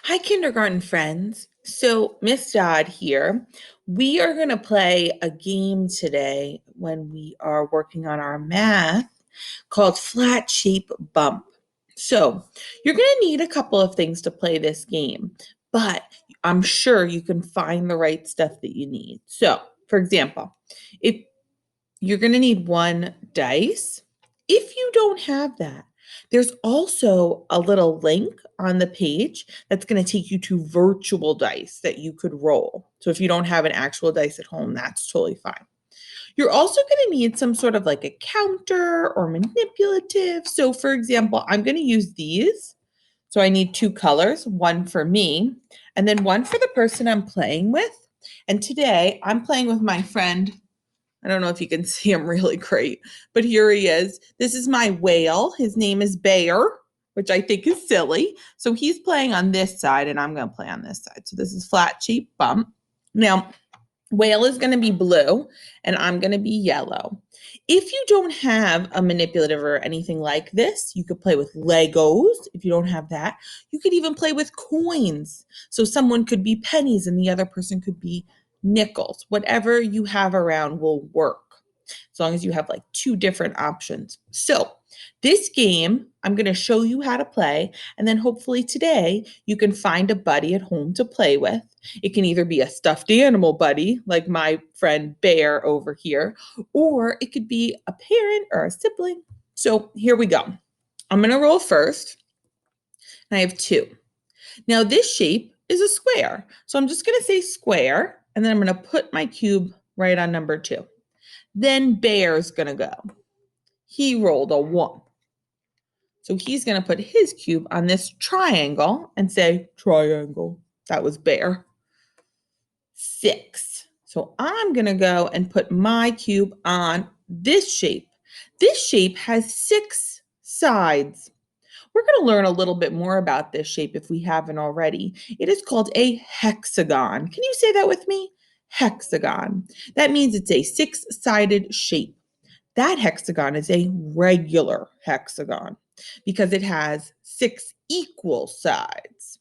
Hi, kindergarten friends. So, Miss Dodd here. We are going to play a game today when we are working on our math called Flat Shape Bump. So, you're going to need a couple of things to play this game, but I'm sure you can find the right stuff that you need. So, for example, if you're going to need one dice. If you don't have that, there's also a little link on the page that's going to take you to virtual dice that you could roll. So if you don't have an actual dice at home, that's totally fine. You're also going to need some sort of like a counter or manipulative. So, for example, I'm going to use these. So I need two colors, one for me, and then one for the person I'm playing with. And today I'm playing with my friend. I don't know if you can see him really great, but here he is. This is my whale. His name is Bear, which I think is silly. So he's playing on this side, and I'm going to play on this side. So this is flat, cheap, bump. Now, whale is going to be blue, and I'm going to be yellow. If you don't have a manipulative or anything like this, you could play with Legos. If you don't have that, you could even play with coins. So someone could be pennies and the other person could be nickels. Whatever you have around will work as long as you have like two different options. So, this game, I'm going to show you how to play, and then hopefully today you can find a buddy at home to play with. It can either be a stuffed animal buddy, like my friend Bear over here, or it could be a parent or a sibling. So, here we go. I'm going to roll first, and I have two. Now, this shape is a square. So, I'm just going to say square, and then I'm going to put my cube right on number two. Then Bear's going to go. He rolled a one. So he's going to put his cube on this triangle and say, triangle. That was Bear. Six. So I'm going to go and put my cube on this shape. This shape has six sides. We're going to learn a little bit more about this shape if we haven't already. It is called a hexagon. Can you say that with me? Hexagon. That means it's a six-sided shape. That hexagon is a regular hexagon because it has six equal sides.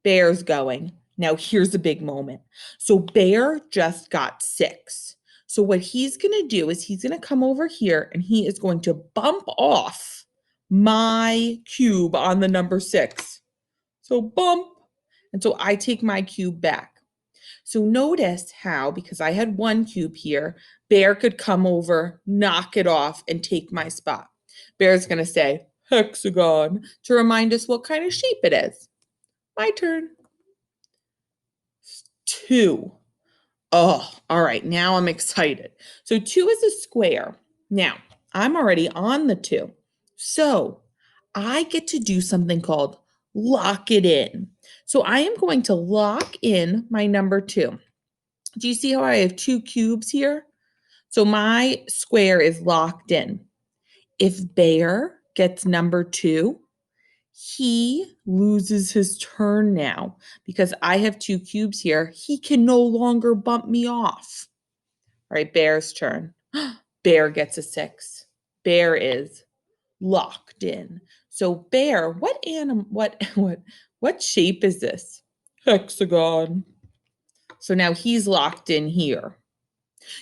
Bear's going. Now, here's a big moment. So, Bear just got six. So, what he's going to do is he's going to come over here and he is going to bump off my cube on the number six. So, bump. And so I take my cube back. So notice how, because I had one cube here, Bear could come over, knock it off, and take my spot. Bear's going to say hexagon to remind us what kind of shape it is. My turn. Two. Oh, all right. Now I'm excited. So two is a square. Now I'm already on the two. So I get to do something called lock it in. So I am going to lock in my number two. Do you see how I have two cubes here? So my square is locked in. If Bear gets number two, he loses his turn now because I have two cubes here. He can no longer bump me off. All right, Bear's turn. Bear gets a six. Bear is locked in. So Bear, what animal what shape is this? Hexagon. So now he's locked in here.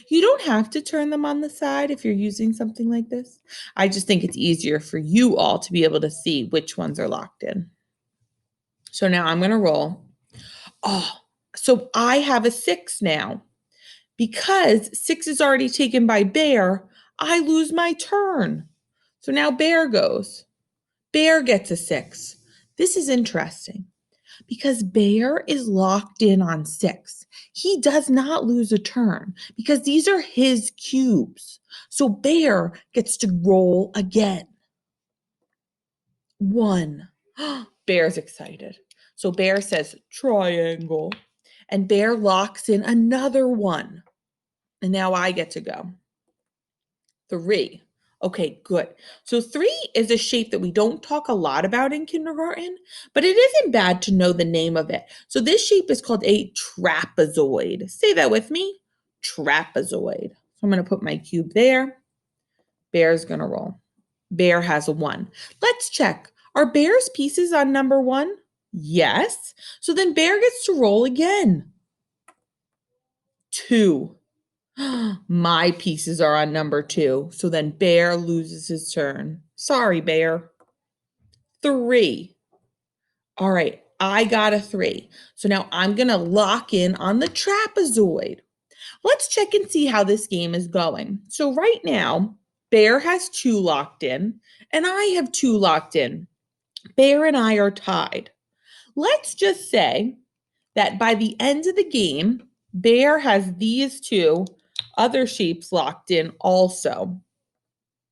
You don't have to turn them on the side if you're using something like this. I just think it's easier for you all to be able to see which ones are locked in. So now I'm going to roll. Oh, so I have a six now. Because six is already taken by Bear, I lose my turn. So now Bear goes. Bear gets a six. This is interesting because Bear is locked in on six. He does not lose a turn because these are his cubes. So Bear gets to roll again. One. Bear's excited. So Bear says triangle. And Bear locks in another one. And now I get to go. Three. Okay, good. So three is a shape that we don't talk a lot about in kindergarten, but it isn't bad to know the name of it. So this shape is called a trapezoid. Say that with me. Trapezoid. So I'm going to put my cube there. Bear's going to roll. Bear has a one. Let's check. Are Bear's pieces on number one? Yes. So then Bear gets to roll again. 2. My pieces are on number 2. So then Bear loses his turn. Sorry, Bear. 3. All right, I got a 3. So now I'm going to lock in on the trapezoid. Let's check and see how this game is going. So right now, Bear has 2 locked in, and I have 2 locked in. Bear and I are tied. Let's just say that by the end of the game, Bear has these 2 other shapes locked in also.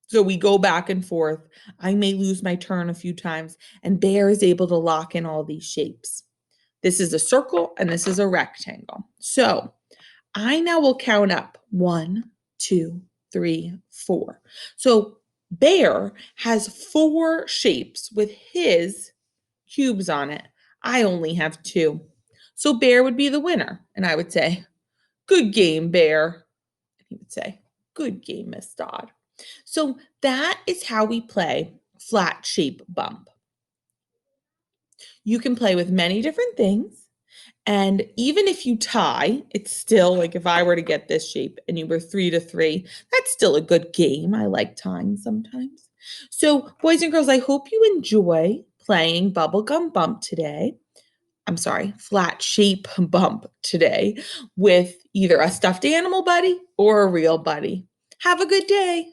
So we go back and forth. I may lose my turn a few times, and Bear is able to lock in all these shapes. This is a circle and this is a rectangle. So I now will count up 1, 2, 3, 4. So Bear has 4 shapes with his cubes on it. I only have 2. So Bear would be the winner. And I would say, "Good game, Bear." And he would say, "Good game, Miss Dodd." So that is how we play flat shape bump. You can play with many different things. And even if you tie, it's still like if I were to get this shape and you were 3-3, that's still a good game. I like tying sometimes. So, boys and girls, I hope you enjoy playing Bubblegum Bump today. I'm sorry, Flat Shape Bump today with either a stuffed animal buddy or a real buddy. Have a good day.